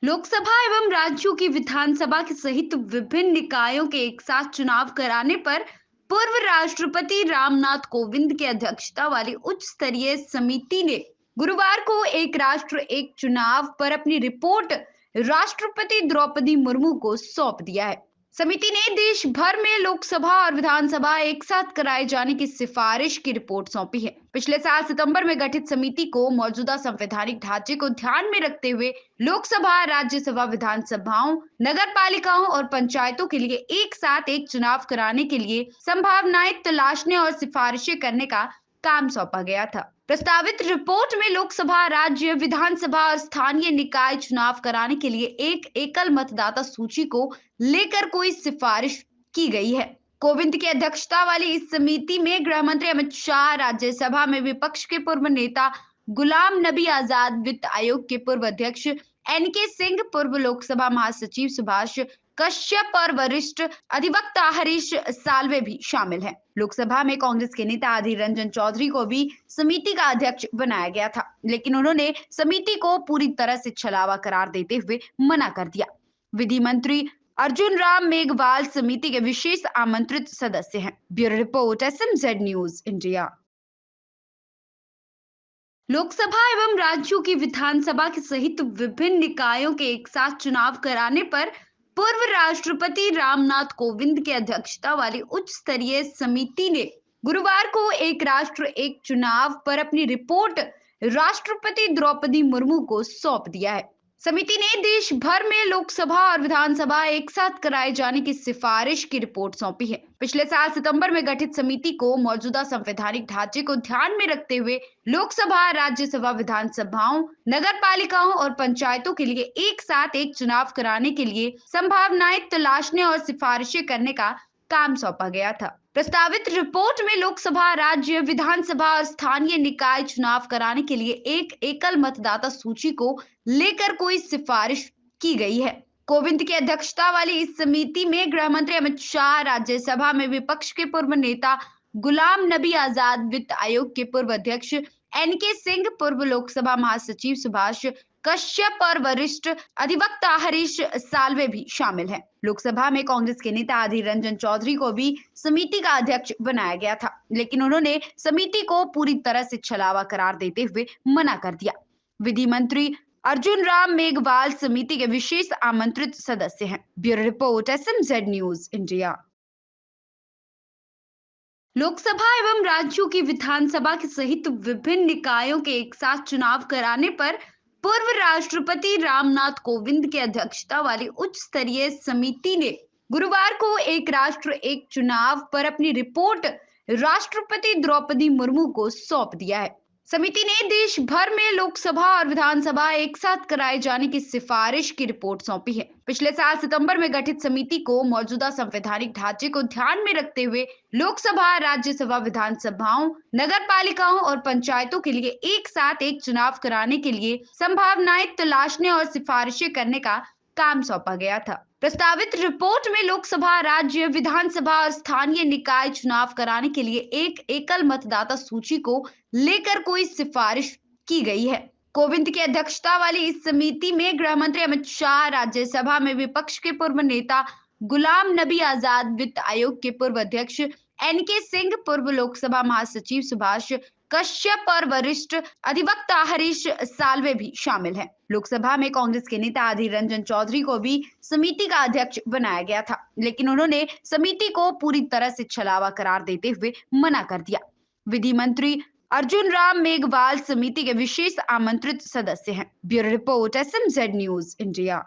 लोकसभा एवं राज्यों की विधानसभा के सहित विभिन्न निकायों के एक साथ चुनाव कराने पर पूर्व राष्ट्रपति रामनाथ कोविंद की अध्यक्षता वाली उच्च स्तरीय समिति ने गुरुवार को एक राष्ट्र एक चुनाव पर अपनी रिपोर्ट राष्ट्रपति द्रौपदी मुर्मू को सौंप दिया है। समिति ने देश भर में लोकसभा और विधानसभा एक साथ कराए जाने की सिफारिश की रिपोर्ट सौंपी है। पिछले साल सितंबर में गठित समिति को मौजूदा संवैधानिक ढांचे को ध्यान में रखते हुए लोकसभा, राज्यसभा, विधानसभाओं, नगर पालिकाओं और पंचायतों के लिए एक साथ एक चुनाव कराने के लिए संभावनाएं तलाशने और सिफारिशें करने का काम सौंपा गया था। प्रस्तावित रिपोर्ट में लोकसभा, राज्य, विधानसभा और स्थानीय निकाय चुनाव कराने के लिए एक एकल मतदाता सूची को लेकर कोई सिफारिश की गई है। कोविंद की अध्यक्षता वाली इस समिति में गृह मंत्री अमित शाह, राज्यसभा में विपक्ष के पूर्व नेता गुलाम नबी आजाद, वित्त आयोग के पूर्व अध्यक्ष एनके सिंह, पूर्व लोकसभा महासचिव सुभाष कश्यप और वरिष्ठ अधिवक्ता हरीश साल्वे भी शामिल हैं। लोकसभा में कांग्रेस के नेता अधीर रंजन चौधरी को भी समिति का अध्यक्ष बनाया गया था, लेकिन उन्होंने समिति को पूरी तरह से छलावा करार देते हुए मना कर दिया। विधि मंत्री अर्जुन राम मेघवाल समिति के विशेष आमंत्रित सदस्य हैं। Bureau report, SMZ news India. Lok Sabha एवं राज्यों की विधानसभा के सहित विभिन्न निकायों के एक साथ चुनाव कराने पर पूर्व राष्ट्रपति रामनाथ कोविंद की अध्यक्षता वाली उच्च स्तरीय समिति ने गुरुवार को एक राष्ट्र एक चुनाव पर अपनी रिपोर्ट राष्ट्रपति द्रौपदी मुर्मू को सौंप दिया है। समिति ने देश भर में लोकसभा और विधानसभा एक साथ कराए जाने की सिफारिश की रिपोर्ट सौंपी है। पिछले साल सितंबर में गठित समिति को मौजूदा संवैधानिक ढांचे को ध्यान में रखते हुए लोकसभा, राज्यसभा, विधानसभाओं, नगर पालिकाओं और पंचायतों के लिए एक साथ एक चुनाव कराने के लिए संभावनाएं तलाशने और सिफारिशें करने का काम सौंपा गया था। प्रस्तावित रिपोर्ट में लोकसभा, राज्य, विधानसभा और स्थानीय निकाय चुनाव कराने के लिए एक एकल मतदाता सूची को लेकर कोई सिफारिश की गई है। कोविंद की अध्यक्षता वाली इस समिति में गृह मंत्री अमित शाह, राज्यसभा में विपक्ष के पूर्व नेता गुलाम नबी आजाद, वित्त आयोग के पूर्व अध्यक्ष एनके सिंह, पूर्व लोकसभा महासचिव सुभाष कश्यप और वरिष्ठ अधिवक्ता हरीश साल्वे भी शामिल हैं। लोकसभा में कांग्रेस के नेता अधीर रंजन चौधरी को भी समिति का अध्यक्ष बनाया गया था, लेकिन उन्होंने समिति को पूरी तरह से छलावा करार देते हुए मना कर दिया। विधि मंत्री अर्जुन राम मेघवाल समिति के विशेष आमंत्रित सदस्य हैं। Bureau report, SMZ news India. Lok Sabha एवं राज्यों की विधानसभा के सहित विभिन्न निकायों के एक साथ चुनाव कराने पर पूर्व राष्ट्रपति रामनाथ कोविंद की अध्यक्षता वाली उच्च स्तरीय समिति ने गुरुवार को एक राष्ट्र एक चुनाव पर अपनी रिपोर्ट राष्ट्रपति द्रौपदी मुर्मू को सौंप दिया है। समिति ने देश भर में लोकसभा और विधानसभा एक साथ कराए जाने की सिफारिश की रिपोर्ट सौंपी है। पिछले साल सितंबर में गठित समिति को मौजूदा संवैधानिक ढांचे को ध्यान में रखते हुए लोकसभा, राज्यसभा, विधानसभाओं, नगर पालिकाओं और पंचायतों के लिए एक साथ एक चुनाव कराने के लिए संभावनाएं तलाशने और सिफारिशें करने का काम सौंपा गया था। प्रस्तावित रिपोर्ट में लोकसभा, राज्य, विधानसभा और स्थानीय निकाय चुनाव कराने के लिए एक एकल मतदाता सूची को लेकर कोई सिफारिश की गई है। कोविंद की अध्यक्षता वाली इस समिति में गृह मंत्री अमित शाह, राज्यसभा में विपक्ष के पूर्व नेता गुलाम नबी आजाद, वित्त आयोग के पूर्व अध्यक्ष एनके सिंह, पूर्व लोकसभा महासचिव सुभाष कश्यप और वरिष्ठ अधिवक्ता हरीश साल्वे भी शामिल हैं। लोकसभा में कांग्रेस के नेता अधीर रंजन चौधरी को भी समिति का अध्यक्ष बनाया गया था, लेकिन उन्होंने समिति को पूरी तरह से छलावा करार देते हुए मना कर दिया। विधि मंत्री अर्जुन राम मेघवाल समिति के विशेष आमंत्रित सदस्य हैं। Bureau report, SMZ news India.